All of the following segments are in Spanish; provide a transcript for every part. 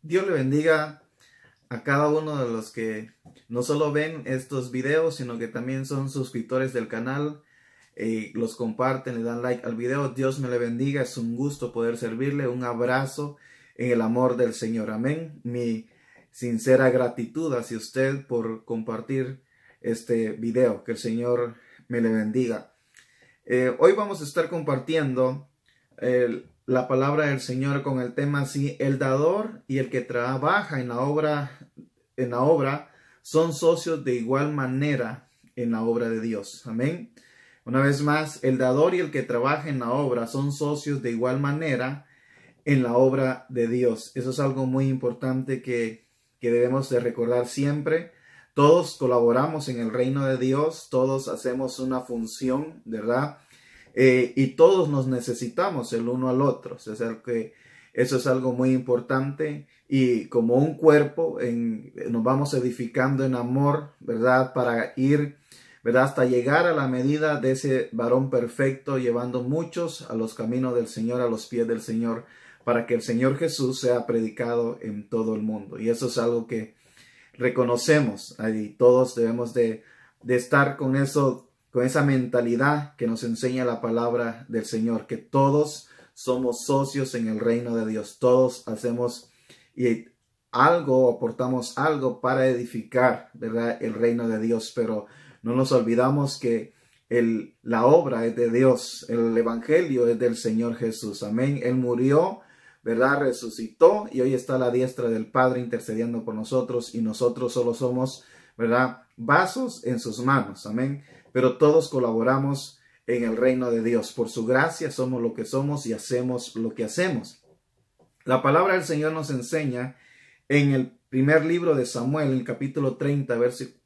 Dios le bendiga a cada uno de los que no solo ven estos videos, sino que también son suscriptores del canal, los comparten, le dan like al video. Dios me le bendiga, es un gusto poder servirle. Un abrazo en el amor del Señor. Amén. Mi sincera gratitud hacia usted por compartir este video. Que el Señor me le bendiga. Hoy vamos a estar compartiendo la palabra del Señor con el tema así: el dador y el que trabaja en la obra son socios de igual manera en la obra de Dios. Amén. Una vez más, el dador y el que trabaja en la obra son socios de igual manera en la obra de Dios. Eso es algo muy importante que debemos de recordar siempre. Todos colaboramos en el reino de Dios, todos hacemos una función, ¿verdad? Y todos nos necesitamos el uno al otro. O sea, que eso es algo muy importante. Y como un cuerpo, nos vamos edificando en amor, ¿verdad? Para ir, ¿verdad? Hasta llegar a la medida de ese varón perfecto, llevando muchos a los caminos del Señor, a los pies del Señor, para que el Señor Jesús sea predicado en todo el mundo. Y eso es algo que reconocemos, y todos debemos de estar con eso, con esa mentalidad que nos enseña la palabra del Señor, que todos somos socios en el reino de Dios. Todos hacemos algo, aportamos algo para edificar, ¿verdad?, el reino de Dios, pero no nos olvidamos que la obra es de Dios, el evangelio es del Señor Jesús. Amén. Él murió, ¿verdad?, resucitó y hoy está a la diestra del Padre intercediendo por nosotros, y nosotros solo somos, ¿verdad?, vasos en sus manos. Amén. Pero todos colaboramos en el reino de Dios. Por su gracia somos lo que somos y hacemos lo que hacemos. La palabra del Señor nos enseña en el primer libro de Samuel, en el capítulo 30,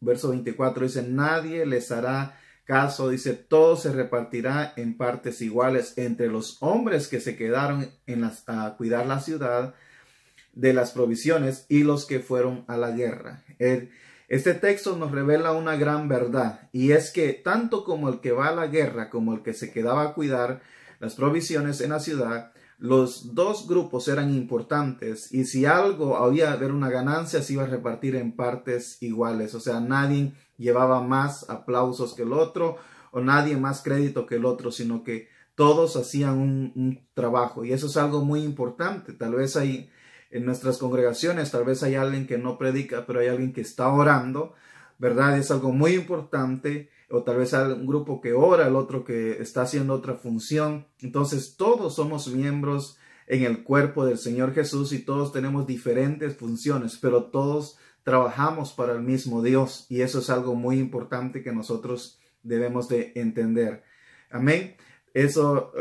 verso 24, dice: nadie les hará caso, dice, todo se repartirá en partes iguales entre los hombres que se quedaron a cuidar la ciudad de las provisiones y los que fueron a la guerra. Este texto nos revela una gran verdad, y es que tanto como el que va a la guerra como el que se quedaba a cuidar las provisiones en la ciudad, los dos grupos eran importantes, y si algo había de haber una ganancia, se iba a repartir en partes iguales. O sea, nadie llevaba más aplausos que el otro, o nadie más crédito que el otro, sino que todos hacían un trabajo, y eso es algo muy importante. Tal vez hay en nuestras congregaciones, tal vez hay alguien que no predica, pero hay alguien que está orando, ¿verdad? Es algo muy importante. O tal vez hay un grupo que ora, el otro que está haciendo otra función. Entonces todos somos miembros en el cuerpo del Señor Jesús, y todos tenemos diferentes funciones, pero todos trabajamos para el mismo Dios, y eso es algo muy importante que nosotros debemos de entender. Amén. Eso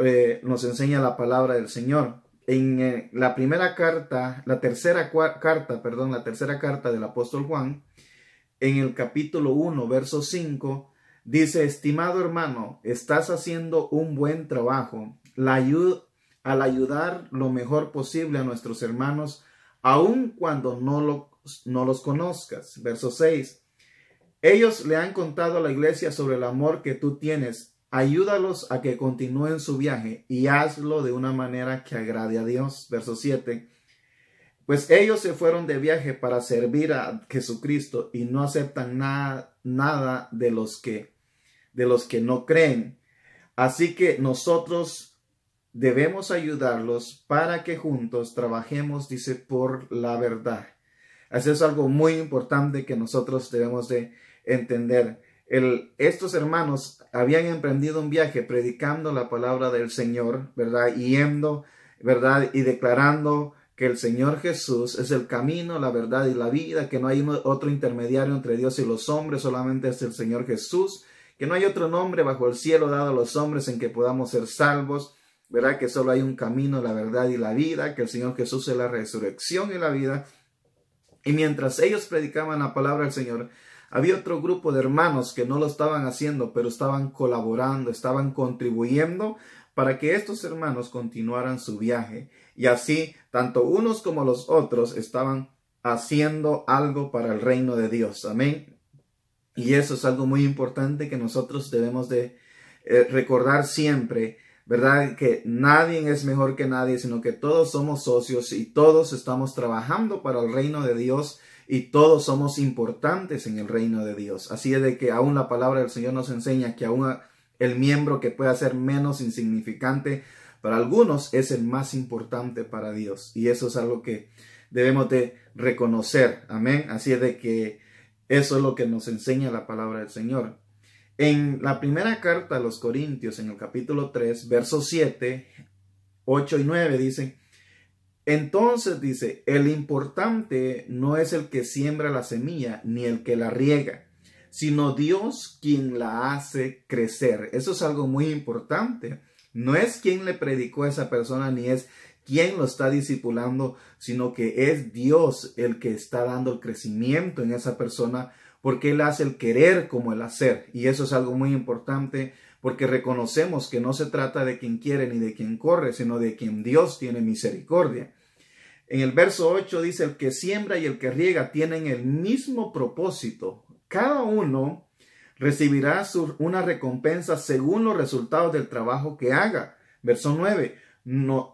nos enseña la palabra del Señor. En la tercera carta del apóstol Juan, en el capítulo 1, verso 5, dice: estimado hermano, estás haciendo un buen trabajo al ayudar lo mejor posible a nuestros hermanos, aun cuando no los conozcas. Verso 6, ellos le han contado a la iglesia sobre el amor que tú tienes. Ayúdalos a que continúen su viaje y hazlo de una manera que agrade a Dios. Verso 7, pues ellos se fueron de viaje para servir a Jesucristo y no aceptan nada de los que no creen. Así que nosotros debemos ayudarlos para que juntos trabajemos, dice, por la verdad. Eso es algo muy importante que nosotros debemos de entender. Estos hermanos habían emprendido un viaje predicando la palabra del Señor, ¿verdad? Yendo, ¿verdad? Y declarando que el Señor Jesús es el camino, la verdad y la vida, que no hay otro intermediario entre Dios y los hombres, solamente es el Señor Jesús, que no hay otro nombre bajo el cielo dado a los hombres en que podamos ser salvos, ¿verdad? Que solo hay un camino, la verdad y la vida, que el Señor Jesús es la resurrección y la vida. Y mientras ellos predicaban la palabra del Señor, había otro grupo de hermanos que no lo estaban haciendo, pero estaban colaborando, estaban contribuyendo para que estos hermanos continuaran su viaje. Y así, tanto unos como los otros estaban haciendo algo para el reino de Dios. Amén. Y eso es algo muy importante que nosotros debemos de recordar siempre, ¿verdad? Que nadie es mejor que nadie, sino que todos somos socios y todos estamos trabajando para el reino de Dios y todos somos importantes en el reino de Dios. Así es de que aún la palabra del Señor nos enseña que aún el miembro que pueda ser menos insignificante para algunos es el más importante para Dios. Y eso es algo que debemos de reconocer. Amén. Así es de que eso es lo que nos enseña la palabra del Señor. En la primera carta a los Corintios, en el capítulo 3, versos 7, 8 y 9, dice: entonces dice, el importante no es el que siembra la semilla, ni el que la riega, sino Dios quien la hace crecer. Eso es algo muy importante. No es quien le predicó a esa persona, ni es quien lo está discipulando, sino que es Dios el que está dando el crecimiento en esa persona, porque Él hace el querer como el hacer. Y eso es algo muy importante, porque reconocemos que no se trata de quien quiere ni de quien corre, sino de quien Dios tiene misericordia. En el verso 8 dice, el que siembra y el que riega tienen el mismo propósito. Cada uno recibirá una recompensa según los resultados del trabajo que haga. Verso 9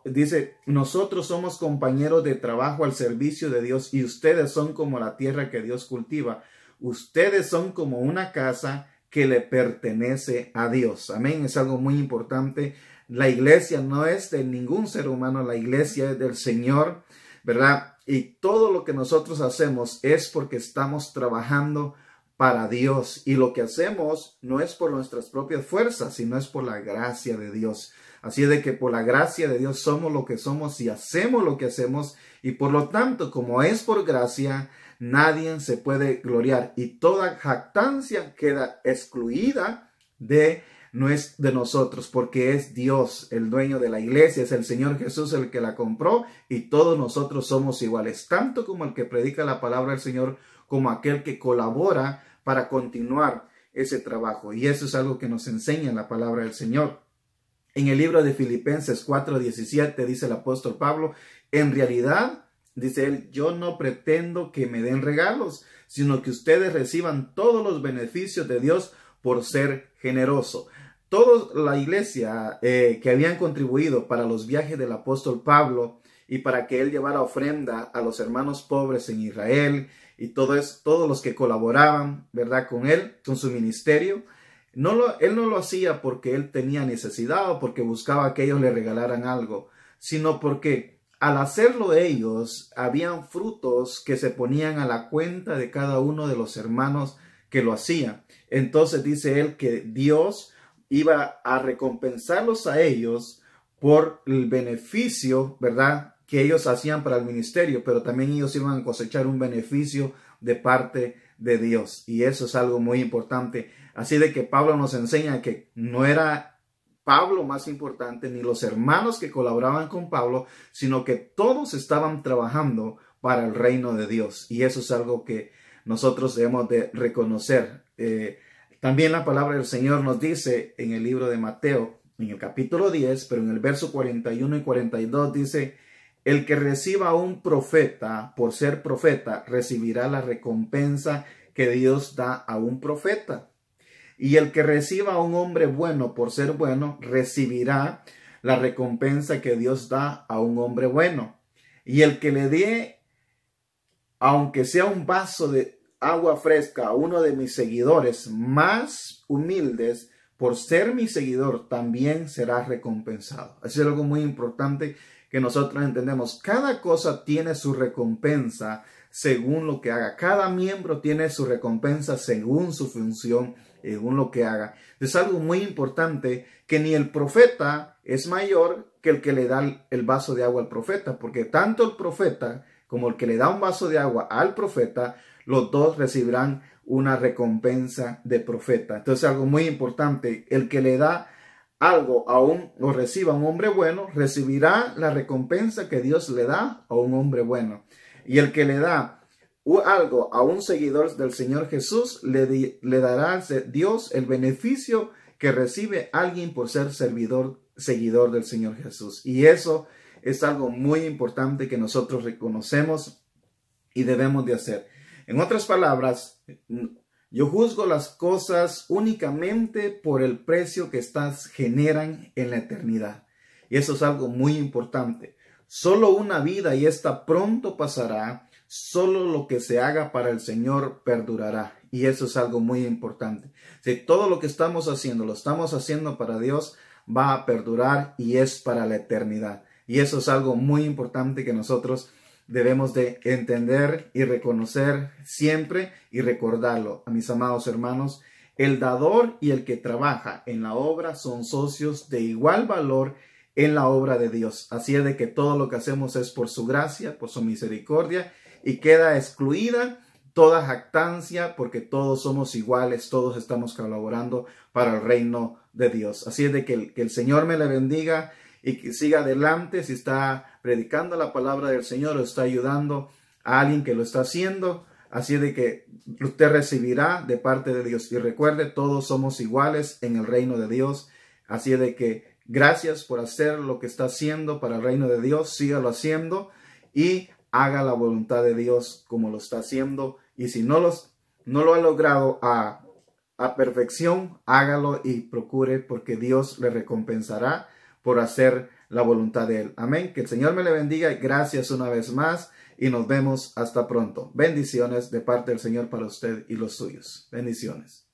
dice, nosotros somos compañeros de trabajo al servicio de Dios y ustedes son como la tierra que Dios cultiva. Ustedes son como una casa que le pertenece a Dios. Amén. Es algo muy importante. La iglesia no es de ningún ser humano, la iglesia es del Señor, ¿verdad? Y todo lo que nosotros hacemos es porque estamos trabajando para Dios. Y lo que hacemos no es por nuestras propias fuerzas, sino es por la gracia de Dios. Así es de que por la gracia de Dios somos lo que somos y hacemos lo que hacemos. Y por lo tanto, como es por gracia, nadie se puede gloriar. Y toda jactancia queda excluida de nosotros, porque es Dios el dueño de la iglesia, es el Señor Jesús el que la compró y todos nosotros somos iguales, tanto como el que predica la palabra del Señor, como aquel que colabora para continuar ese trabajo. Y eso es algo que nos enseña la palabra del Señor. En el libro de Filipenses 4:17 dice el apóstol Pablo, en realidad, dice él, yo no pretendo que me den regalos, sino que ustedes reciban todos los beneficios de Dios por ser generoso. Toda la iglesia que habían contribuido para los viajes del apóstol Pablo y para que él llevara ofrenda a los hermanos pobres en Israel y todos los que colaboraban, ¿verdad?, con él, con su ministerio, él no lo hacía porque él tenía necesidad o porque buscaba que ellos le regalaran algo, sino porque al hacerlo ellos, habían frutos que se ponían a la cuenta de cada uno de los hermanos que lo hacían. Entonces dice él que Dios iba a recompensarlos a ellos por el beneficio, ¿verdad?, que ellos hacían para el ministerio, pero también ellos iban a cosechar un beneficio de parte de Dios. Y eso es algo muy importante. Así de que Pablo nos enseña que no era Pablo más importante, ni los hermanos que colaboraban con Pablo, sino que todos estaban trabajando para el reino de Dios. Y eso es algo que nosotros debemos de reconocer. También la palabra del Señor nos dice en el libro de Mateo, en el capítulo 10, pero en el verso 41 y 42 dice, el que reciba a un profeta por ser profeta, recibirá la recompensa que Dios da a un profeta. Y el que reciba a un hombre bueno por ser bueno, recibirá la recompensa que Dios da a un hombre bueno. Y el que le dé, aunque sea un vaso de agua fresca a uno de mis seguidores más humildes, por ser mi seguidor, también será recompensado. Eso es algo muy importante que nosotros entendemos. Cada cosa tiene su recompensa según lo que haga. Cada miembro tiene su recompensa según su función, según lo que haga. Es algo muy importante que ni el profeta es mayor que el que le da el vaso de agua al profeta, porque tanto el profeta como el que le da un vaso de agua al profeta, los dos recibirán una recompensa de profeta. Entonces es algo muy importante. El que le da algo o reciba a un hombre bueno, recibirá la recompensa que Dios le da a un hombre bueno. Y el que le da algo a un seguidor del Señor Jesús, le dará Dios el beneficio que recibe alguien por ser seguidor del Señor Jesús. Y eso es algo muy importante que nosotros reconocemos y debemos de hacer. En otras palabras, Yo juzgo las cosas únicamente por el precio que éstas generan en la eternidad. Y eso es algo muy importante. Solo una vida y esta pronto pasará. Solo lo que se haga para el Señor perdurará. Y eso es algo muy importante. Si todo lo que estamos haciendo, lo estamos haciendo para Dios, va a perdurar y es para la eternidad. Y eso es algo muy importante que nosotros debemos de entender y reconocer siempre y recordarlo. A mis amados hermanos, el dador y el que trabaja en la obra son socios de igual valor en la obra de Dios. Así es de que todo lo que hacemos es por su gracia, por su misericordia, y queda excluida toda jactancia porque todos somos iguales, todos estamos colaborando para el reino de Dios. Así es de que el Señor me le bendiga y que siga adelante. Si está predicando la palabra del Señor o está ayudando a alguien que lo está haciendo, así es de que usted recibirá de parte de Dios. Y recuerde, todos somos iguales en el reino de Dios. Así es de que gracias por hacer lo que está haciendo para el reino de Dios. Sígalo haciendo y haga la voluntad de Dios como lo está haciendo. Y si no lo ha logrado a perfección, hágalo y procure, porque Dios le recompensará por hacer la voluntad de Él. Amén. Que el Señor me le bendiga. Gracias una vez más y nos vemos hasta pronto. Bendiciones de parte del Señor para usted y los suyos. Bendiciones.